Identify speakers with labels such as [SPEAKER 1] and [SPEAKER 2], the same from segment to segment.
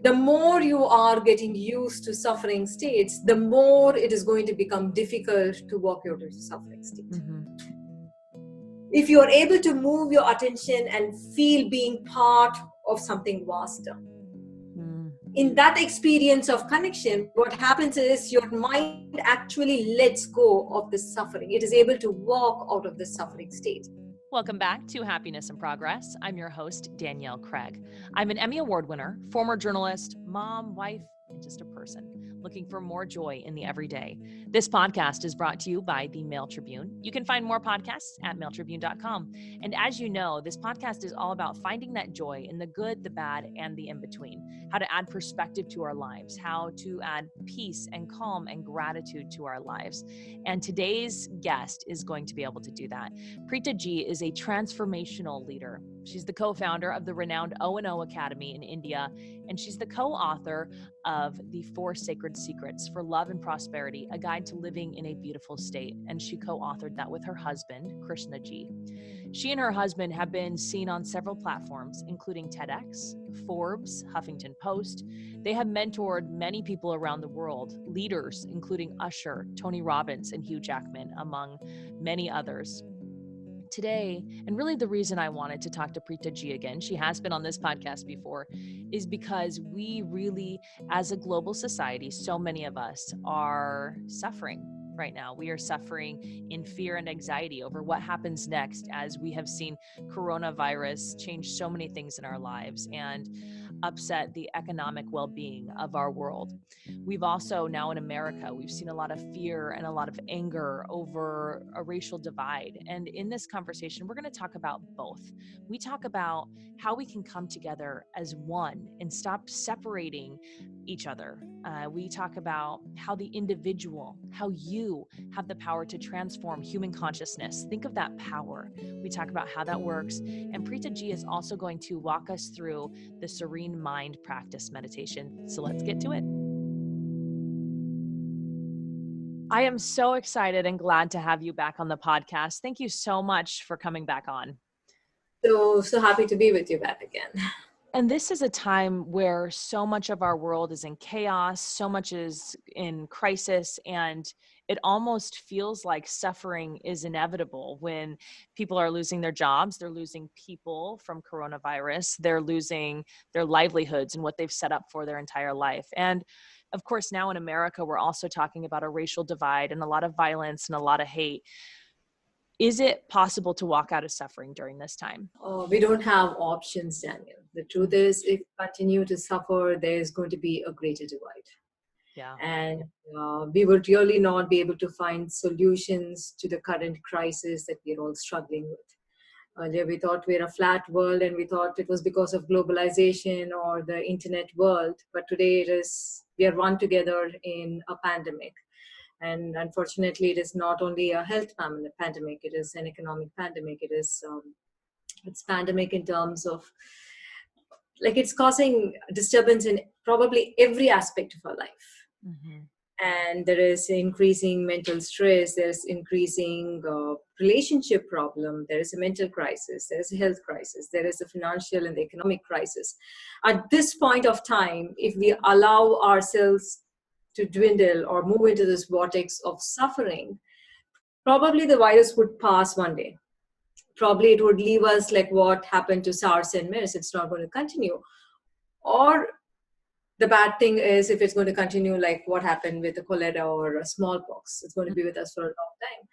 [SPEAKER 1] the more you are getting used to suffering states, the more it is going to become difficult to walk out of the suffering state. If you are able to move your attention and feel being part of something vaster, in that experience of connection, what happens is your mind actually lets go of the suffering. It is able to walk out of the suffering state.
[SPEAKER 2] Welcome back to Happiness in Progress. I'm your host, Danielle Craig. I'm an Emmy Award winner, former journalist, mom, wife, and just a person looking for more joy in the everyday. This podcast is brought to you by the Mail Tribune. You can find more podcasts at mailtribune.com. And as you know, this podcast is all about finding that joy in the good, the bad, and the in-between. How to add perspective to our lives, how to add peace and calm and gratitude to our lives. And today's guest is going to be able to do that. Preethaji is a transformational leader. She's the co-founder of the renowned O&O Academy in India, and she's the co-author of The 4 Sacred Secrets for Love and Prosperity, a guide to living in a beautiful state. And she co-authored that with her husband, Krishnaji. She and her husband have been seen on several platforms, including TEDx, Forbes, Huffington Post. They have mentored many people around the world, leaders including Usher, Tony Robbins, and Hugh Jackman, among many others. Today, and really the reason I wanted to talk to Preethaji again, she has been on this podcast before, is because we really, as a global society, so many of us are suffering right now. We are suffering in fear and anxiety over what happens next, as we have seen coronavirus change so many things in our lives and upset the economic well-being of our world. We've also now in America, we've seen a lot of fear and a lot of anger over a racial divide. And in this conversation, we're going to talk about both. We talk about how we can come together as one and stop separating each other. We talk about how the individual, how you have the power to transform human consciousness. Think of that power. We talk about how that works. And Preethaji is also going to walk us through the Serene Mind Practice meditation. So let's get to it. I am so excited and glad to have you back on the podcast. Thank you so much for coming back on.
[SPEAKER 1] So happy to be with you back again.
[SPEAKER 2] And this is a time where so much of our world is in chaos, so much is in crisis, and it almost feels like suffering is inevitable when people are losing their jobs, they're losing people from coronavirus, they're losing their livelihoods and what they've set up for their entire life. And of course, now in America, we're also talking about a racial divide and a lot of violence and a lot of hate. Is it possible to walk out of suffering during this time?
[SPEAKER 1] We don't have options, Daniel. The truth is, if we continue to suffer, there's going to be a greater divide.
[SPEAKER 2] Yeah.
[SPEAKER 1] And we would really not be able to find solutions to the current crisis that we're all struggling with. Earlier, we thought we're a flat world and we thought it was because of globalization or the internet world. But today we are one together in a pandemic. And unfortunately, it is not only a health pandemic, it is an economic pandemic. It's pandemic in terms of, like, it's causing disturbance in probably every aspect of our life.
[SPEAKER 2] Mm-hmm.
[SPEAKER 1] And there is increasing mental stress, there's increasing relationship problem, there is a mental crisis, there is a health crisis, there is a financial and the economic crisis. At this point of time, if we allow ourselves to dwindle or move into this vortex of suffering, probably the virus would pass one day. Probably it would leave us like what happened to SARS and MERS. It's not going to continue. Or the bad thing is, if it's going to continue like what happened with the cholera or a smallpox, it's going to be with us for a long time.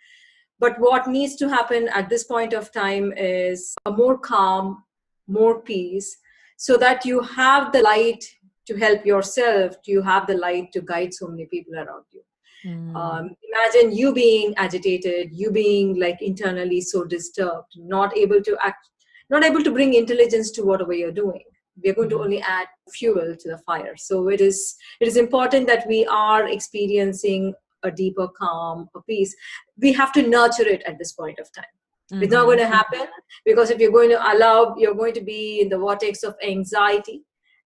[SPEAKER 1] But what needs to happen at this point of time is a more calm, more peace, so that you have the light to help yourself, you have the light to guide so many people around you. Imagine you being agitated, you being like internally so disturbed, not able to act, not able to bring intelligence to whatever you're doing. We're going to only add fuel to the fire. So it is important that we are experiencing a deeper calm, a peace. We have to nurture it at this point of time. Mm-hmm. It's not going to happen because if you're going to be in the vortex of anxiety,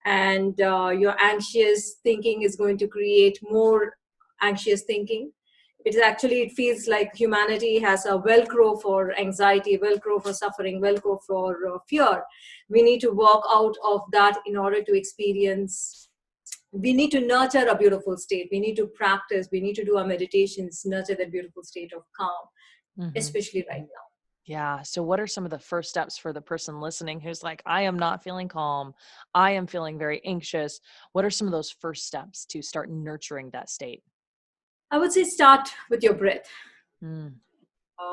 [SPEAKER 1] and your anxious thinking is going to create more anxious thinking. It feels like humanity has a Velcro for anxiety, Velcro for suffering, Velcro for fear. We need to walk out of that in order to experience We need to nurture a beautiful state. We need to practice. We need to do our meditations, nurture that beautiful state of calm, especially right now.
[SPEAKER 2] Yeah. So what are some of the first steps for the person listening who's like, I am not feeling calm. I am feeling very anxious. What are some of those first steps to start nurturing that state?
[SPEAKER 1] I would say start with your breath.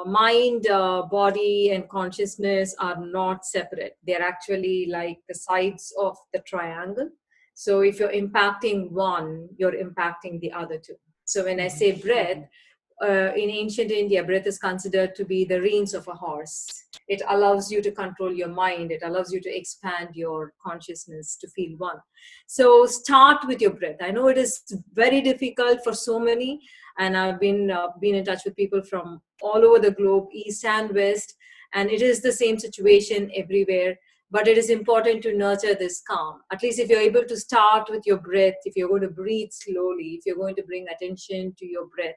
[SPEAKER 1] Mind, body, and consciousness are not separate. They're actually like the sides of the triangle. So if you're impacting one, you're impacting the other two. So when I say breath, in ancient India, breath is considered to be the reins of a horse. It allows you to control your mind. It allows you to expand your consciousness to feel one. So start with your breath. I know it is very difficult for so many, and I've been in touch with people from all over the globe, east and west, and it is the same situation everywhere. But it is important to nurture this calm. At least if you're able to start with your breath, if you're going to breathe slowly, if you're going to bring attention to your breath,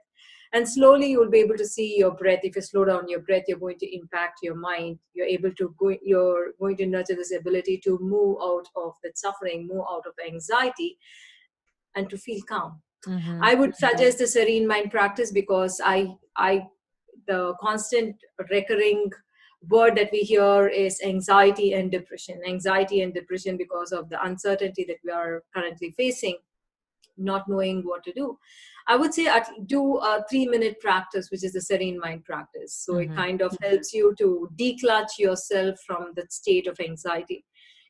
[SPEAKER 1] and slowly you'll be able to see your breath. If you slow down your breath, you're going to impact your mind. You're going to nurture this ability to move out of that suffering, move out of anxiety, and to feel calm. I would suggest the serene mind practice, because the constant recurring word that we hear is anxiety and depression. Anxiety and depression because of the uncertainty that we are currently facing, not knowing what to do. I would say do a 3-minute practice, which is the serene mind practice. So it kind of helps you to declutch yourself from that state of anxiety.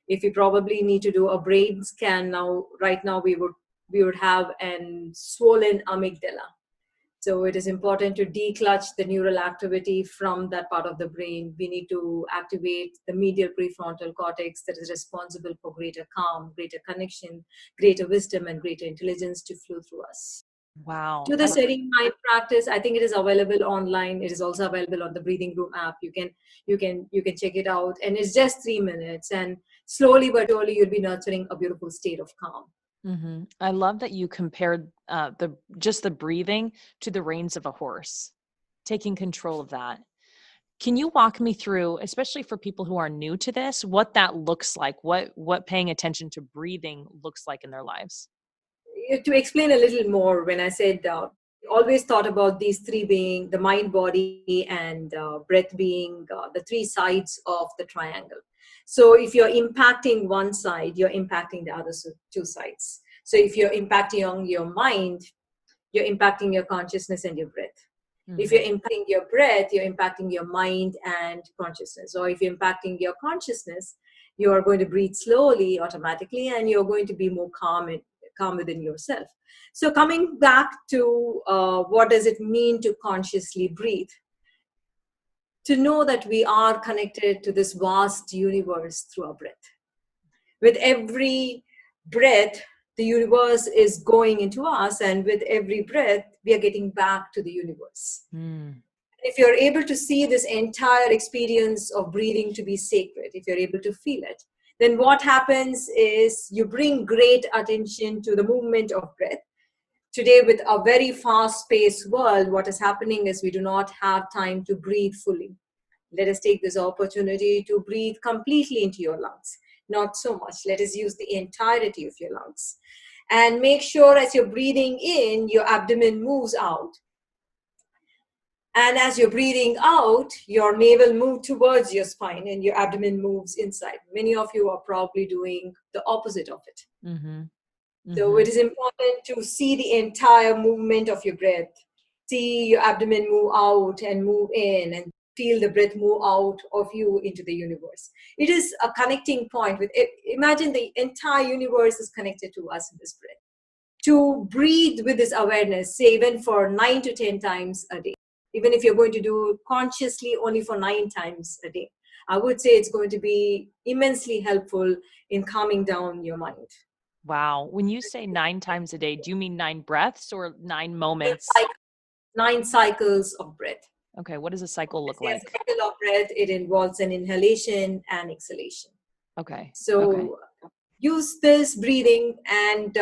[SPEAKER 1] If you probably need to do a brain scan now, right now we would have an swollen amygdala. So it is important to declutch the neural activity from that part of the brain. We need to activate the medial prefrontal cortex that is responsible for greater calm, greater connection, greater wisdom, and greater intelligence to flow through us.
[SPEAKER 2] Wow.
[SPEAKER 1] To the serene mind practice, I think it is available online. It is also available on the Breathing Room app. You can check it out, and it's just 3 minutes. And slowly but surely, you'll be nurturing a beautiful state of calm.
[SPEAKER 2] I love that you compared the breathing to the reins of a horse, taking control of that. Can you walk me through, especially for people who are new to this, what that looks like, what paying attention to breathing looks like in their lives?
[SPEAKER 1] To explain a little more, when I said always thought about these three being the mind, body, and breath being the three sides of the triangle. So if you're impacting one side, you're impacting the other two sides. So if you're impacting on your mind, you're impacting your consciousness and your breath. If you're impacting your breath, you're impacting your mind and consciousness. Or if you're impacting your consciousness, you are going to breathe slowly automatically, and you're going to be more calm within yourself. So coming back to what does it mean to consciously breathe? To know that we are connected to this vast universe through our breath. With every breath, the universe is going into us, and with every breath, we are getting back to the universe. If you're able to see this entire experience of breathing to be sacred, if you're able to feel it, then what happens is you bring great attention to the movement of breath. Today, with a very fast-paced world, what is happening is we do not have time to breathe fully. Let us take this opportunity to breathe completely into your lungs. Not so much. Let us use the entirety of your lungs. And make sure as you're breathing in, your abdomen moves out. And as you're breathing out, your navel moves towards your spine and your abdomen moves inside. Many of you are probably doing the opposite of it. So it is important to see the entire movement of your breath. See your abdomen move out and move in, and feel the breath move out of you into the universe. It is a connecting point with it. Imagine the entire universe is connected to us in this breath. To breathe with this awareness, say even for 9 to 10 times a day, even if you're going to do consciously only for 9 times a day, I would say it's going to be immensely helpful in calming down your mind.
[SPEAKER 2] Wow. When you say 9 times a day, do you mean 9 breaths or 9 moments?
[SPEAKER 1] 9 cycles of breath.
[SPEAKER 2] Okay. What does a cycle look like?
[SPEAKER 1] A cycle of breath, it involves an inhalation and exhalation.
[SPEAKER 2] Okay.
[SPEAKER 1] So use this breathing and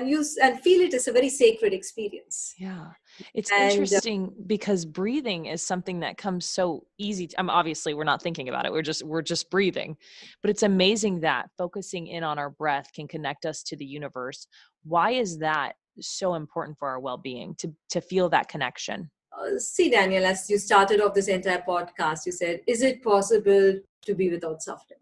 [SPEAKER 1] use and feel it as a very sacred experience.
[SPEAKER 2] Yeah. It's
[SPEAKER 1] And
[SPEAKER 2] interesting because breathing is something that comes so easy. Obviously we're not thinking about it. We're just breathing, but it's amazing that focusing in on our breath can connect us to the universe. Why is that so important for our well-being, to feel that connection?
[SPEAKER 1] see, Daniel, as you started off this entire podcast, you said, is it possible to be without suffering?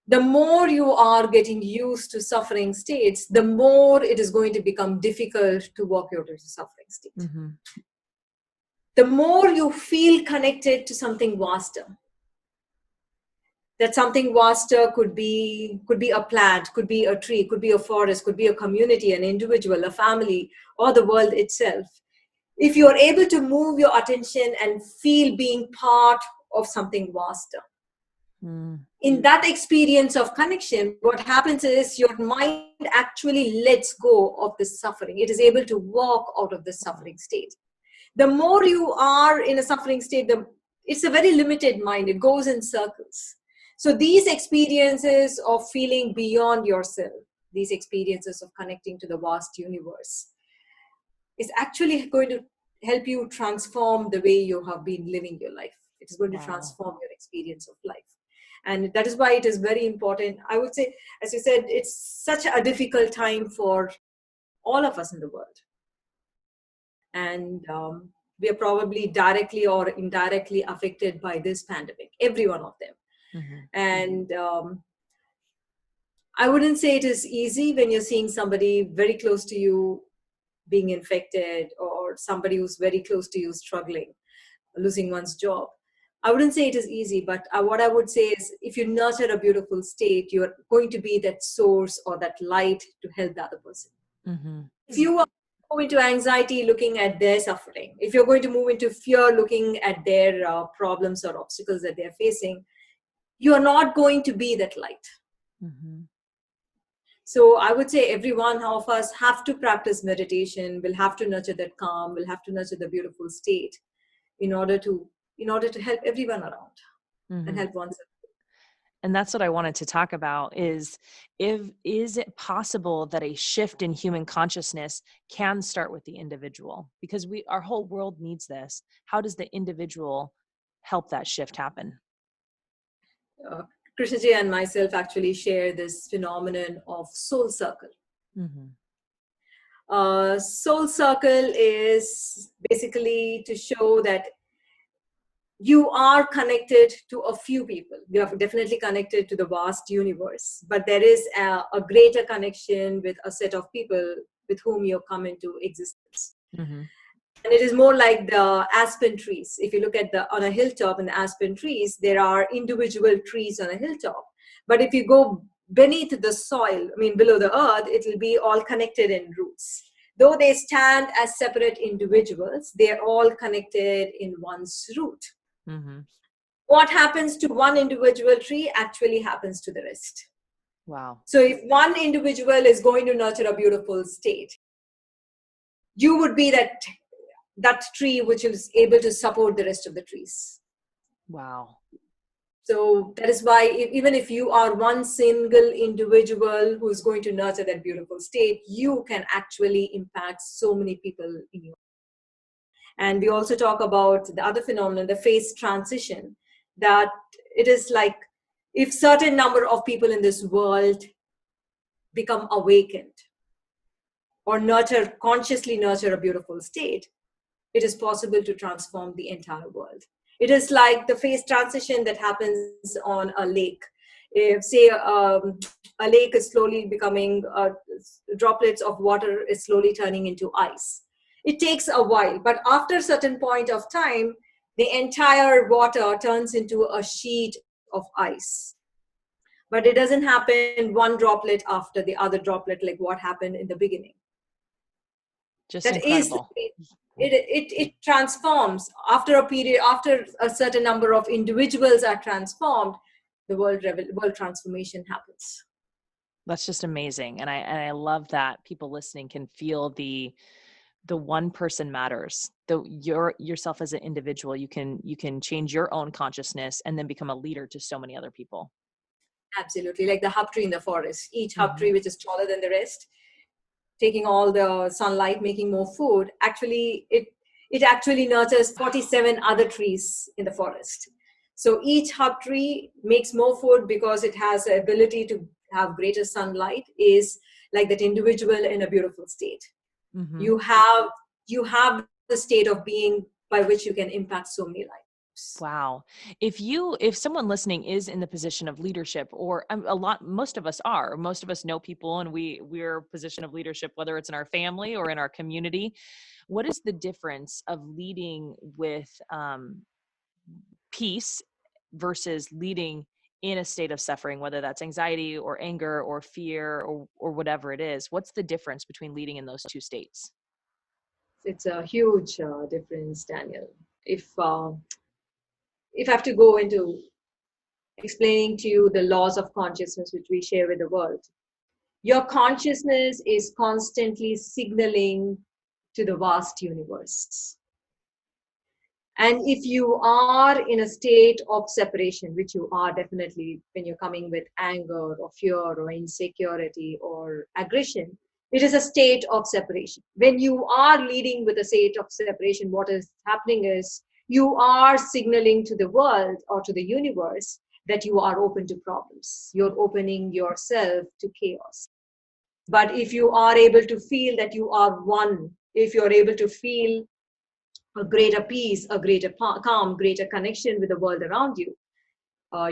[SPEAKER 1] The more you are getting used to suffering states, the more it is going to become difficult to walk out of the suffering state.
[SPEAKER 2] Mm-hmm.
[SPEAKER 1] The more you feel connected to something vaster. That something vaster could be a plant, could be a tree, could be a forest, could be a community, an individual, a family, or the world itself. If you're able to move your attention and feel being part of something vaster, in that experience of connection, what happens is your mind actually lets go of the suffering. It is able to walk out of the suffering state. The more you are in a suffering state, it's a very limited mind. It goes in circles. So these experiences of feeling beyond yourself, these experiences of connecting to the vast universe, is actually going to help you transform the way you have been living your life. It is going to transform your experience of life. And that is why it is very important. I would say, as you said, it's such a difficult time for all of us in the world. And we are probably directly or indirectly affected by this pandemic, every one of them. Mm-hmm. And I wouldn't say it is easy when you're seeing somebody very close to you being infected, or somebody who's very close to you struggling, losing one's job. I wouldn't say it is easy, but what I would say is, if you nurture a beautiful state, you're going to be that source or that light to help the other person. Mm-hmm. If you are move into anxiety looking at their suffering, if you're going to move into fear looking at their problems or obstacles that they're facing, you're not going to be that light. Mm-hmm. So I would say every one of us have to practice meditation, will have to nurture that calm, will have to nurture the beautiful state in order to help everyone around. Mm-hmm. And help oneself.
[SPEAKER 2] And that's what I wanted to talk about is it possible that a shift in human consciousness can start with the individual? Because our whole world needs this. How does the individual help that shift happen?
[SPEAKER 1] Preethaji and myself actually share this phenomenon of soul circle. Mm-hmm. Soul circle is basically to show that you are connected to a few people. You are definitely connected to the vast universe, but there is a greater connection with a set of people with whom you come into existence. Mm-hmm. And it is more like the aspen trees. If you look at on a hilltop in the aspen trees, there are individual trees on a hilltop. But if you go beneath the soil, below the earth, it will be all connected in roots. Though they stand as separate individuals, they are all connected in one's root. Mm-hmm. What happens to one individual tree actually happens to the rest.
[SPEAKER 2] Wow.
[SPEAKER 1] So if one individual is going to nurture a beautiful state, you would be that tree which is able to support the rest of the trees.
[SPEAKER 2] Wow.
[SPEAKER 1] So that is why even if you are one single individual who is going to nurture that beautiful state, you can actually impact so many people in your life. And we also talk about the other phenomenon, the phase transition, that it is like if certain number of people in this world become awakened or consciously nurture a beautiful state, it is possible to transform the entire world. It is like the phase transition that happens on a lake. If, say, a lake is slowly becoming, droplets of water is slowly turning into ice. It takes a while, but after a certain point of time, the entire water turns into a sheet of ice. But it doesn't happen one droplet after the other droplet like what happened in the beginning.
[SPEAKER 2] Just that incredible.
[SPEAKER 1] It transforms after a period, after a certain number of individuals are transformed, the world transformation happens.
[SPEAKER 2] That's just amazing. And I love that people listening can feel the one person matters. Yourself as an individual, you can change your own consciousness and then become a leader to so many other people.
[SPEAKER 1] Absolutely. Like the hub tree in the forest, each hub tree which is taller than the rest taking all the sunlight, making more food, actually it actually nurtures 47 other trees in the forest. So each hub tree makes more food because it has the ability to have greater sunlight, is like that individual in a beautiful state.
[SPEAKER 2] Mm-hmm.
[SPEAKER 1] You have the state of being by which you can impact so many lives.
[SPEAKER 2] Wow. If someone listening is in the position of leadership, or most of us know people, and we're a position of leadership, whether it's in our family or in our community. What is the difference of leading with peace versus leading in a state of suffering, whether that's anxiety or anger or fear or whatever it is? What's the difference between leading in those two states?
[SPEAKER 1] It's a huge difference, Daniel. If I have to go into explaining to you the laws of consciousness which we share with the world, your consciousness is constantly signaling to the vast universe. And if you are in a state of separation, which you are definitely when you're coming with anger or fear or insecurity or aggression, it is a state of separation. When you are leading with a state of separation, what is happening is you are signaling to the world or to the universe that you are open to problems. You're opening yourself to chaos. But if you are able to feel that you are one, if you're able to feel a greater peace, a greater calm, greater connection with the world around you,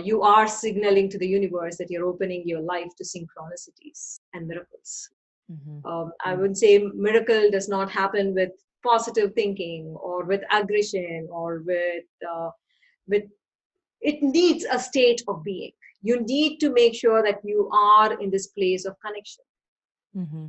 [SPEAKER 1] you are signaling to the universe that you're opening your life to synchronicities and miracles.
[SPEAKER 2] Mm-hmm.
[SPEAKER 1] I would say miracle does not happen with positive thinking or with aggression or with it needs a state of being. You need to make sure that you are in this place of connection.
[SPEAKER 2] Mm-hmm.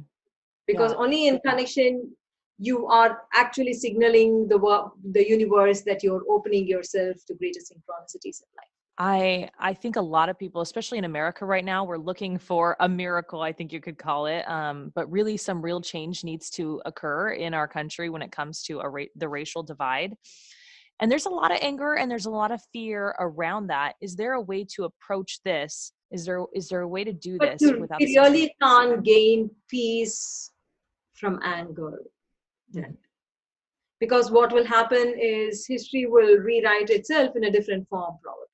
[SPEAKER 1] Because only in connection you are actually signaling the universe that you're opening yourself to greater synchronicities in life.
[SPEAKER 2] I think a lot of people, especially in America right now, we're looking for a miracle, I think you could call it. But really some real change needs to occur in our country when it comes to the racial divide. And there's a lot of anger and there's a lot of fear around that. Is there a way to approach this? Is there a way to do
[SPEAKER 1] But
[SPEAKER 2] this without
[SPEAKER 1] we really can't gain peace from anger.
[SPEAKER 2] Mm-hmm.
[SPEAKER 1] Because what will happen is history will rewrite itself in a different form probably.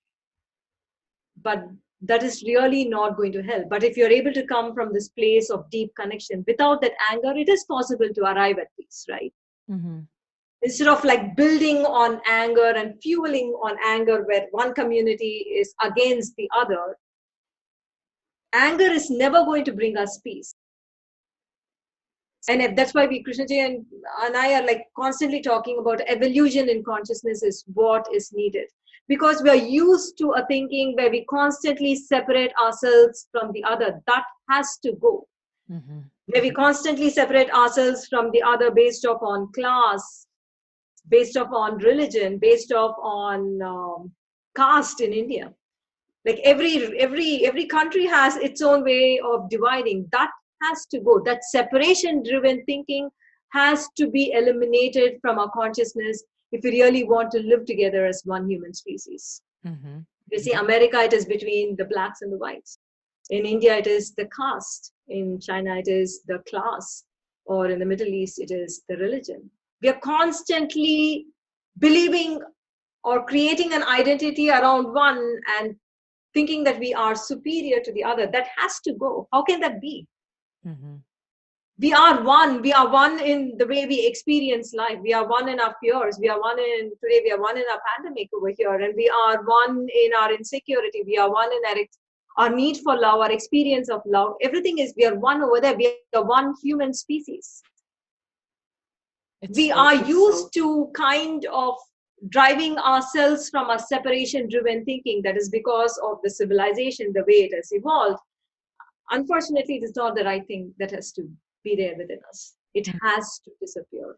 [SPEAKER 1] But that is really not going to help. But if you're able to come from this place of deep connection without that anger, it is possible to arrive at peace, right?
[SPEAKER 2] Mm-hmm.
[SPEAKER 1] Instead of like building on anger and fueling on anger where one community is against the other, anger is never going to bring us peace. And that's why Krishnaji and I are like constantly talking about evolution in consciousness is what is needed. Because we are used to a thinking where we constantly separate ourselves from the other. That has to go.
[SPEAKER 2] Mm-hmm.
[SPEAKER 1] Where we constantly separate ourselves from the other based off on class, based off on religion, based off on caste in India. Like every country has its own way of dividing. That has to go. That separation driven thinking has to be eliminated from our consciousness if we really want to live together as one human species.
[SPEAKER 2] Mm-hmm.
[SPEAKER 1] You see, America, it is between the blacks and the whites. In India, it is the caste. In China, it is the class. Or in the Middle East, it is the religion. We are constantly believing or creating an identity around one and thinking that we are superior to the other. That has to go. How can that be?
[SPEAKER 2] Mm-hmm.
[SPEAKER 1] We are one. We are one in the way we experience life. We are one in our fears. We are one in today. We are one in our pandemic over here, and we are one in our insecurity. We are one in our need for love, our experience of love. Everything is we are one over there. We are one human species. We are used to kind of driving ourselves from a separation-driven thinking. That is because of the civilization, the way it has evolved. Unfortunately, it is not the right thing that has to be there within us. It has to disappear.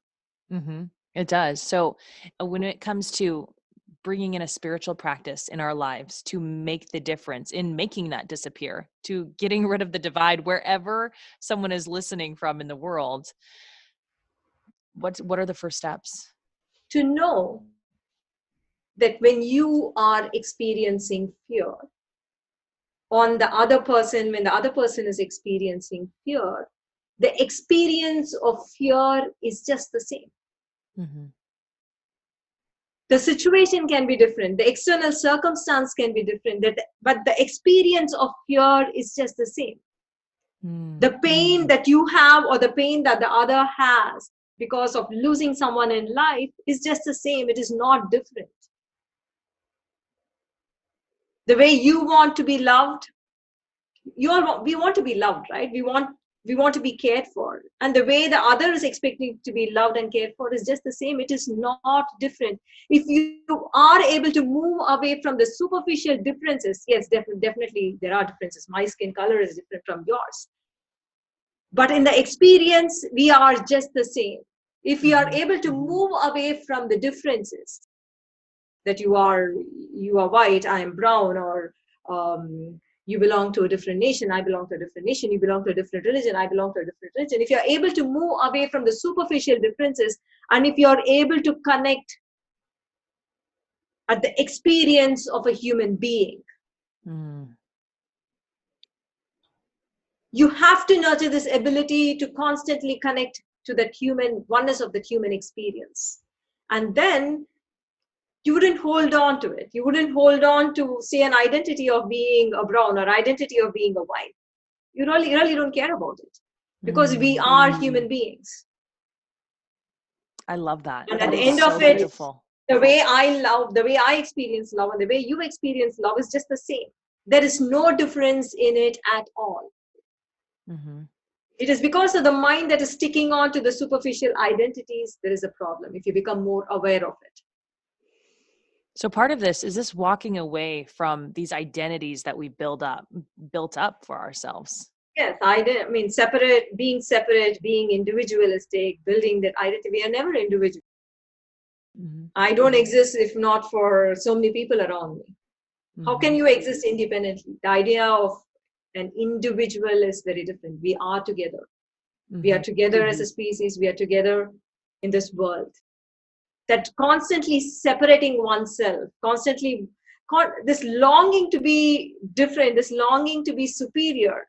[SPEAKER 2] Mm-hmm. It does. So when it comes to bringing in a spiritual practice in our lives to make the difference in making that disappear, to getting rid of the divide wherever someone is listening from in the world, what are the first steps?
[SPEAKER 1] To know that when you are experiencing fear on the other person, when the other person is experiencing fear, the experience of fear is just the same.
[SPEAKER 2] Mm-hmm.
[SPEAKER 1] The situation can be different, the external circumstance can be different, but the experience of fear is just the same. The pain that you have or the pain that the other has because of losing someone in life is just the same. It is not different. The way you want to be loved, we want to be loved, right? We want to be cared for, and the way the other is expecting to be loved and cared for is just the same. It is not different. If you are able to move away from the superficial differences, yes, definitely there are differences. My skin color is different from yours, but in the experience we are just the same. If we are able to move away from the differences, that you are white, I am brown, or you belong to a different nation, I belong to a different nation, you belong to a different religion, I belong to a different religion. If you're able to move away from the superficial differences, and if you're able to connect at the experience of a human being, you have to nurture this ability to constantly connect to that human oneness of the human experience. And then you wouldn't hold on to it. You wouldn't hold on to, say, an identity of being a brown or identity of being a white. You really don't care about it, because we are human beings.
[SPEAKER 2] I love that.
[SPEAKER 1] And
[SPEAKER 2] That
[SPEAKER 1] at the
[SPEAKER 2] is
[SPEAKER 1] end
[SPEAKER 2] so
[SPEAKER 1] of it,
[SPEAKER 2] beautiful.
[SPEAKER 1] the way I love, the way I experience love, and the way you experience love is just the same. There is no difference in it at all. It is because of the mind that is sticking on to the superficial identities, there is a problem. If you become more aware of it.
[SPEAKER 2] So part of this is this walking away from these identities that we built up for ourselves.
[SPEAKER 1] Yes, being individualistic, building that identity. We are never individual. I don't exist if not for so many people around me. How can you exist independently? The idea of an individual is very different. We are together. We are together as a species. We are together in this world. That constantly separating oneself, this longing to be different, this longing to be superior,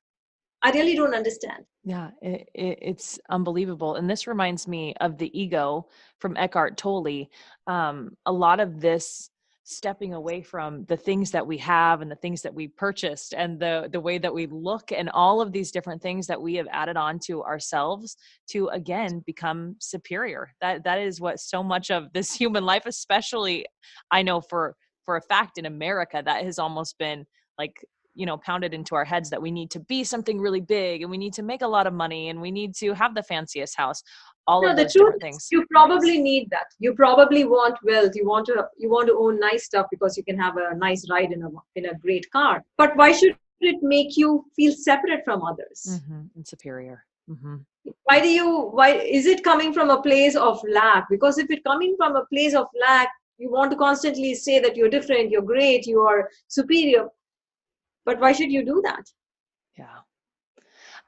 [SPEAKER 1] I really don't understand.
[SPEAKER 2] Yeah, it's unbelievable. And this reminds me of the ego from Eckhart Tolle. A lot of this stepping away from the things that we have and the things that we purchased and the way that we look and all of these different things that we have added on to ourselves to, again, become superior. That is what so much of this human life, especially I know for a fact in America, that has almost been like, pounded into our heads that we need to be something really big and we need to make a lot of money and we need to have the fanciest house, all of those different things.
[SPEAKER 1] You probably need that. You probably want wealth. You want to own nice stuff because you can have a nice ride in a great car. But why should it make you feel separate from others?
[SPEAKER 2] And superior.
[SPEAKER 1] Why is it coming from a place of lack? Because if it's coming from a place of lack, you want to constantly say that you're different, you're great, you are superior. But why should you do that?
[SPEAKER 2] Yeah.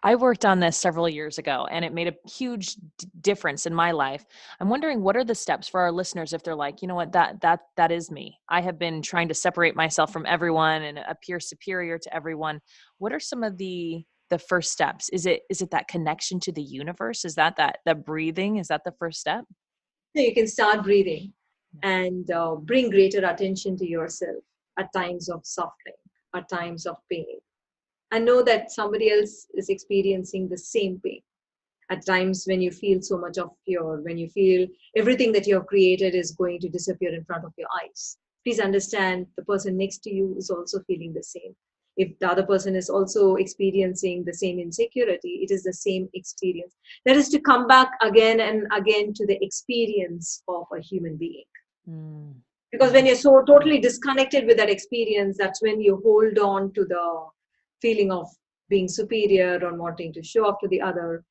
[SPEAKER 2] I worked on this several years ago and it made a huge difference in my life. I'm wondering, what are the steps for our listeners if they're like, you know what, that is me. I have been trying to separate myself from everyone and appear superior to everyone. What are some of the first steps? Is it that connection to the universe? Is that breathing? Is that the first step?
[SPEAKER 1] So you can start breathing and bring greater attention to yourself at times of suffering, at times of pain. And know that somebody else is experiencing the same pain. At times when you feel so much of fear, when you feel everything that you have created is going to disappear in front of your eyes, please understand the person next to you is also feeling the same. If the other person is also experiencing the same insecurity, it is the same experience. That is to come back again and again to the experience of a human being. Because when you're so totally disconnected with that experience, that's when you hold on to the feeling of being superior or wanting to show off to the other.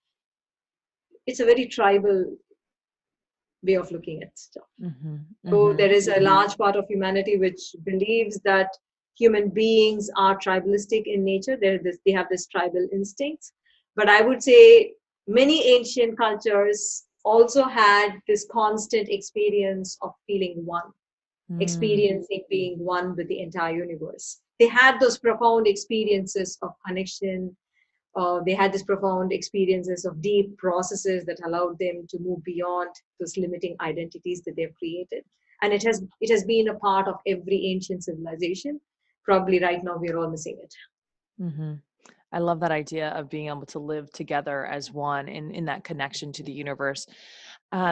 [SPEAKER 1] It's a very tribal way of looking at stuff. So there is a large part of humanity which believes that human beings are tribalistic in nature. They have this tribal instincts. But I would say many ancient cultures also had this constant experience of feeling one, experiencing being one with the entire universe. They had those profound experiences of connection, They had this profound experiences of deep processes that allowed them to move beyond those limiting identities that they've created. And it has been a part of every ancient civilization. Probably right now we're all missing it.
[SPEAKER 2] Mm-hmm. I love that idea of being able to live together as one in that connection to the universe.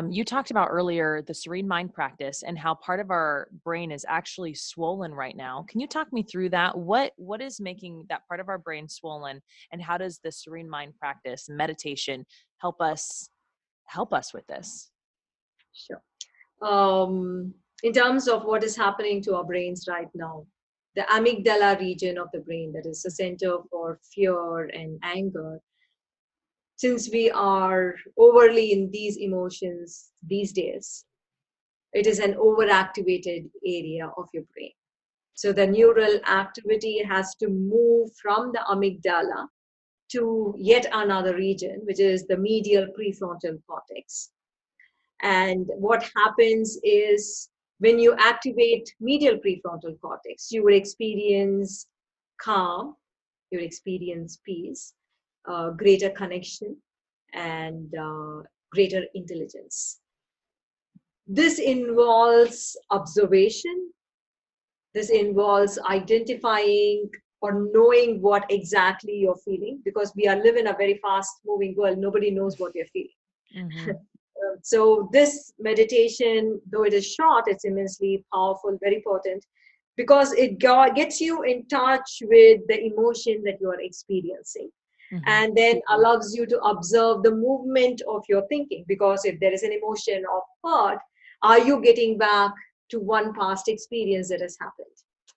[SPEAKER 2] You talked about earlier the serene mind practice and how part of our brain is actually swollen right now. Can you talk me through that? What is making that part of our brain swollen, and how does the serene mind practice, meditation, help us with this?
[SPEAKER 1] Sure. In terms of what is happening to our brains right now, the amygdala region of the brain, that is the center for fear and anger, since we are overly in these emotions these days, it is an overactivated area of your brain. So the neural activity has to move from the amygdala to yet another region, which is the medial prefrontal cortex. And what happens is when you activate medial prefrontal cortex, you will experience calm, you will experience peace, greater connection, and greater intelligence. This involves observation. This involves identifying or knowing what exactly you're feeling, because we are living in a very fast moving world. Nobody knows what we're feeling.
[SPEAKER 2] Mm-hmm.
[SPEAKER 1] So this meditation, though it is short, it's immensely powerful, very potent, because it gets you in touch with the emotion that you are experiencing,
[SPEAKER 2] Mm-hmm.
[SPEAKER 1] and then allows you to observe the movement of your thinking. Because if there is an emotion of hurt, are you getting back to one past experience that has happened?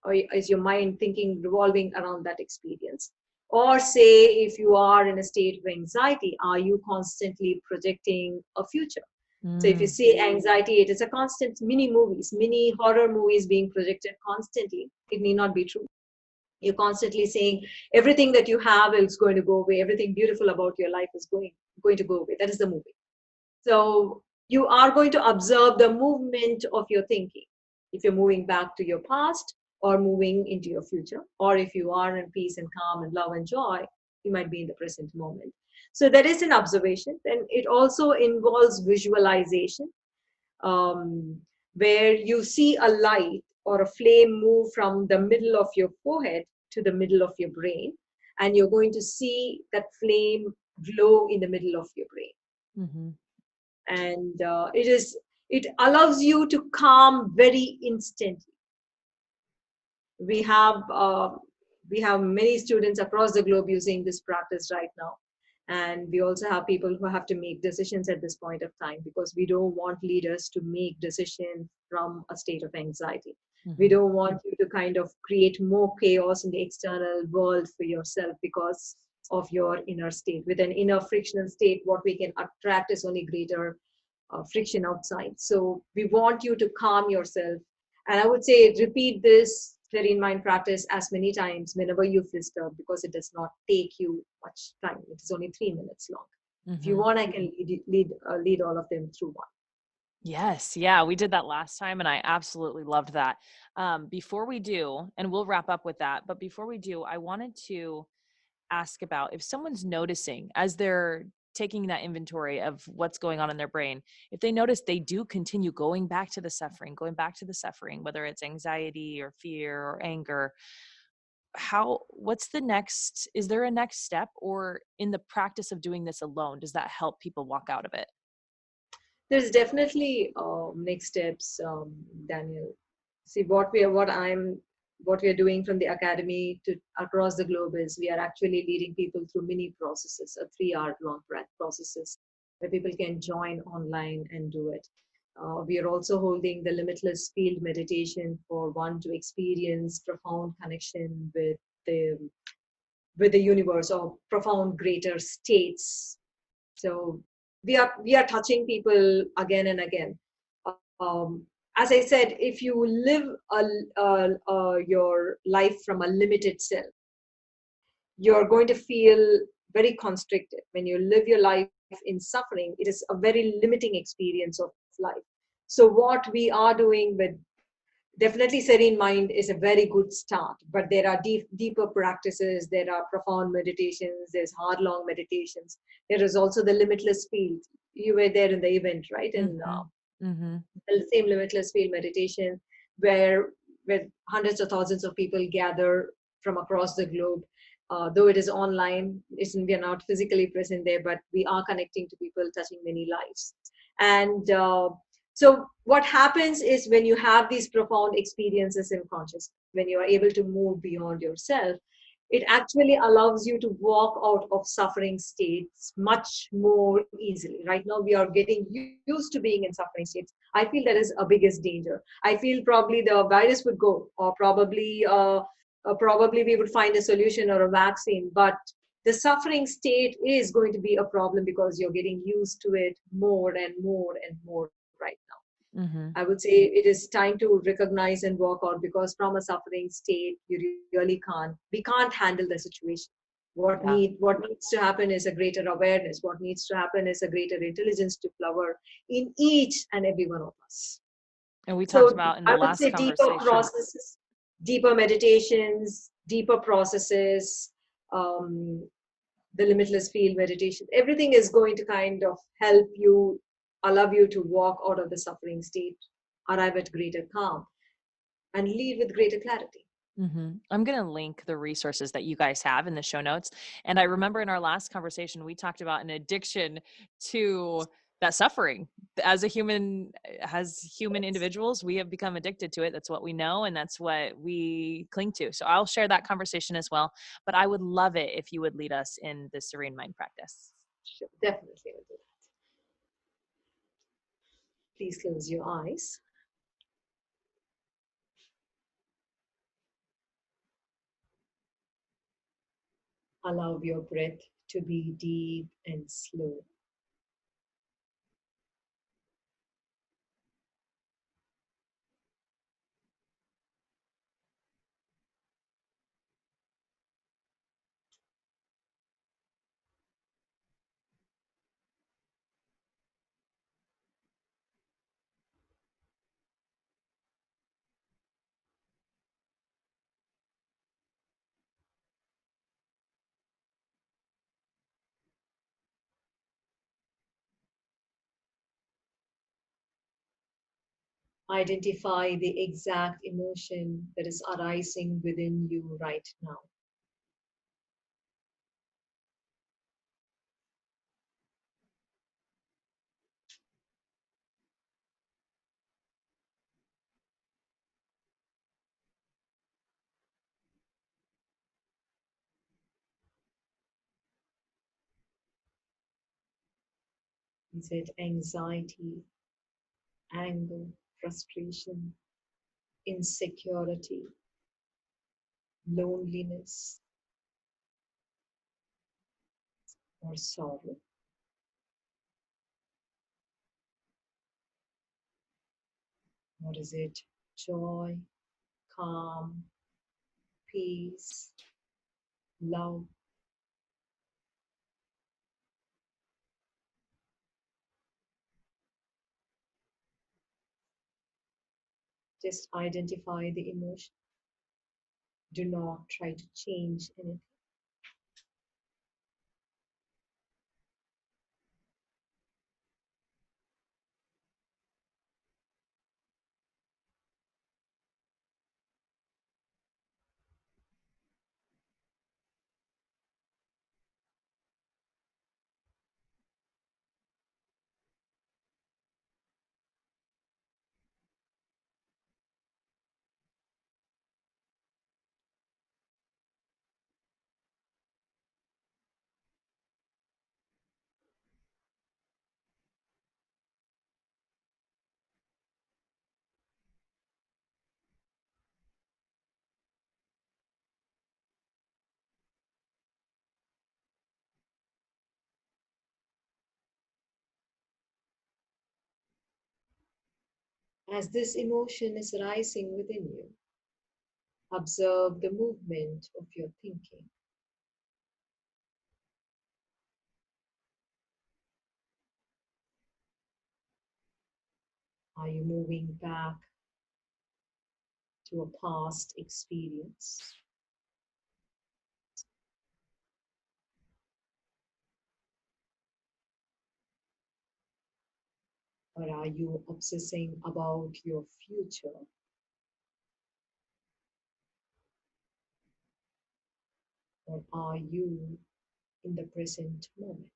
[SPEAKER 1] Or is your mind thinking revolving around that experience? Or say, if you are in a state of anxiety, are you constantly projecting a future? So if you see anxiety, it is a constant mini horror movies being projected constantly. It need not be true. You're constantly saying everything that you have is going to go away. Everything beautiful about your life is going to go away. That is the movie. So you are going to observe the movement of your thinking. If you're moving back to your past or moving into your future, or if you are in peace and calm and love and joy, you might be in the present moment. So that is an observation. And it also involves visualization, um, where you see a light or a flame move from the middle of your forehead to the middle of your brain. And you're going to see that flame glow in the middle of your brain.
[SPEAKER 2] Mm-hmm.
[SPEAKER 1] And it allows you to calm very instantly. We have many students across the globe using this practice right now, and we also have people who have to make decisions at this point of time, because we don't want leaders to make decisions from a state of anxiety.
[SPEAKER 2] Mm-hmm.
[SPEAKER 1] We don't want you to kind of create more chaos in the external world for yourself because of your inner state. With an inner frictional state, what we can attract is only greater friction outside. So we want you to calm yourself. And I would say repeat this serene mind practice as many times whenever you feel disturbed, because it does not take you much time. It is only 3 minutes long.
[SPEAKER 2] Mm-hmm.
[SPEAKER 1] If you want, I can lead all of them through one.
[SPEAKER 2] Yes. Yeah. We did that last time and I absolutely loved that. Before we do, and we'll wrap up with that, but before we do, I wanted to ask about if someone's noticing as they're taking that inventory of what's going on in their brain, if they notice they do continue going back to the suffering, whether it's anxiety or fear or anger, is there a next step, or in the practice of doing this alone, does that help people walk out of it?
[SPEAKER 1] There's definitely next steps, Daniel. See, what we are doing from the academy to across the globe is we are actually leading people through mini processes, a 3-hour long processes, where people can join online and do it. We are also holding the limitless field meditation for one to experience profound connection the with the universe, or profound greater states. So we are touching people again and again. Um, as I said, if you live your life from a limited self, you're going to feel very constricted. When you live your life in suffering, it is a very limiting experience of life. So what we are doing with Definitely serene mind is a very good start, but there are deeper practices. There are profound meditations, there's hard long meditations, there is also the limitless field. You were there in the event, right? And
[SPEAKER 2] Mm-hmm.
[SPEAKER 1] the same limitless field meditation, where hundreds of thousands of people gather from across the globe. Though it is online, we are not physically present there, but we are connecting to people, touching many lives. And so what happens is, when you have these profound experiences in consciousness, when you are able to move beyond yourself, it actually allows you to walk out of suffering states much more easily. Right now, we are getting used to being in suffering states. I feel that is a biggest danger. I feel probably the virus would go, or probably we would find a solution or a vaccine, but the suffering state is going to be a problem, because you're getting used to it more and more and more right now.
[SPEAKER 2] Mm-hmm.
[SPEAKER 1] I would say it is time to recognize and walk out, because from a suffering state, you really we can't handle the situation.
[SPEAKER 2] Yeah.
[SPEAKER 1] What needs to happen is a greater awareness. What needs to happen is a greater intelligence to flower in each and every one of us.
[SPEAKER 2] And we talked
[SPEAKER 1] So
[SPEAKER 2] about in the
[SPEAKER 1] I would
[SPEAKER 2] last
[SPEAKER 1] say deeper
[SPEAKER 2] conversation.
[SPEAKER 1] processes, deeper meditations, deeper processes, um, the limitless field meditation, everything is going to kind of help you, allow you to walk out of the suffering state, arrive at greater calm, and leave with greater clarity.
[SPEAKER 2] Mm-hmm. I'm going to link the resources that you guys have in the show notes. And I remember in our last conversation, we talked about an addiction to that suffering. As human individuals, we have become addicted to it. That's what we know, and that's what we cling to. So I'll share that conversation as well. But I would love it if you would lead us in the serene mind practice.
[SPEAKER 1] Sure, definitely will do that. Please close your eyes. Allow your breath to be deep and slow. Identify the exact emotion that is arising within you right now. Is it anxiety, anger, frustration, insecurity, loneliness, or sorrow? Or is it joy, calm, peace, love? Just identify the emotion. Do not try to change anything. As this emotion is rising within you, observe the movement of your thinking. Are you moving back to a past experience? Or are you obsessing about your future? Or are you in the present moment?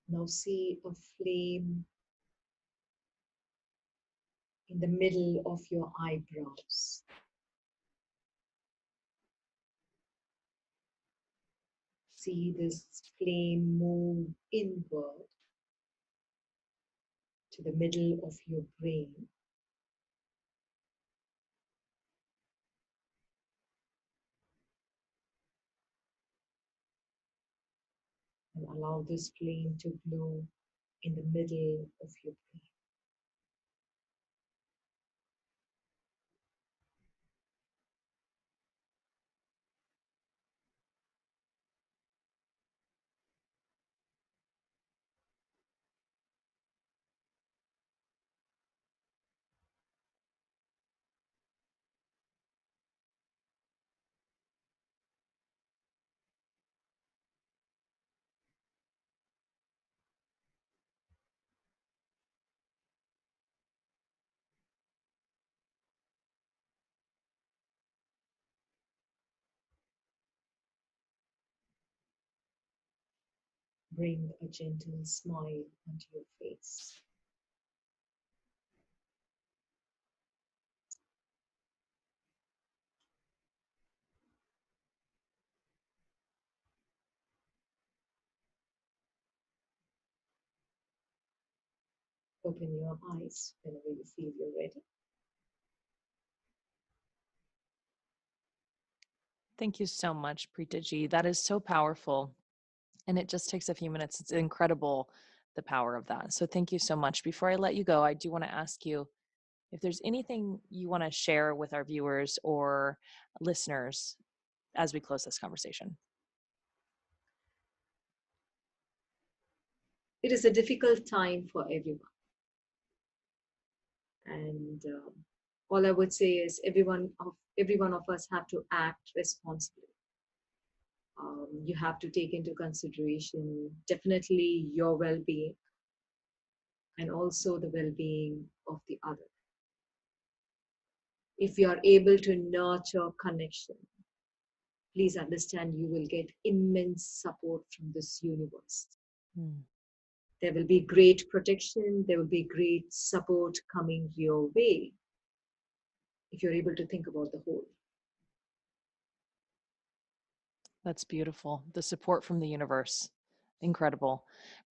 [SPEAKER 1] Now see a flame in the middle of your eyebrows. See this flame move inward to the middle of your brain. And allow this flame to glow in the middle of your brain. Bring a gentle smile onto your face. Open your eyes whenever you feel you're ready.
[SPEAKER 2] Thank you so much, Preethaji. That is so powerful. And it just takes a few minutes. It's incredible, the power of that. So thank you so much. Before I let you go, I do want to ask you if there's anything you want to share with our viewers or listeners as we close this conversation.
[SPEAKER 1] It is a difficult time for everyone. And all I would say is every one of us have to act responsibly. You have to take into consideration definitely your well-being and also the well-being of the other. If you are able to nurture connection, please understand you will get immense support from this universe. There will be great protection, there will be great support coming your way if you're able to think about the whole.
[SPEAKER 2] That's beautiful. The support from the universe. Incredible.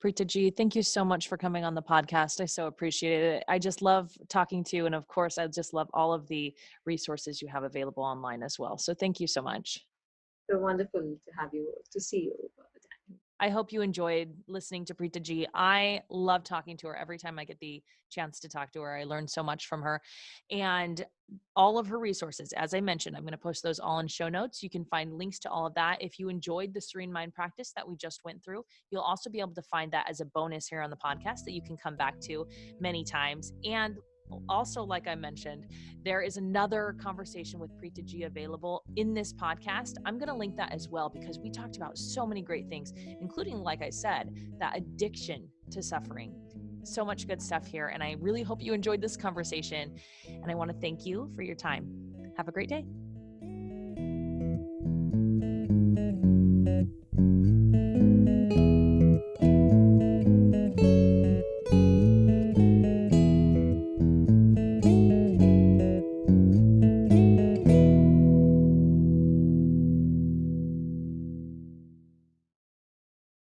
[SPEAKER 2] Preethaji, thank you so much for coming on the podcast. I so appreciate it. I just love talking to you. And of course, I just love all of the resources you have available online as well. So thank you so much.
[SPEAKER 1] So wonderful to see you.
[SPEAKER 2] I hope you enjoyed listening to Preethaji. I love talking to her every time I get the chance to talk to her. I learned so much from her. And all of her resources, as I mentioned, I'm going to post those all in show notes. You can find links to all of that. If you enjoyed the Serene Mind practice that we just went through, you'll also be able to find that as a bonus here on the podcast that you can come back to many times. And also, like I mentioned, there is another conversation with Preethaji available in this podcast. I'm going to link that as well because we talked about so many great things, including, like I said, that addiction to suffering. So much good stuff here. And I really hope you enjoyed this conversation. And I want to thank you for your time. Have a great day.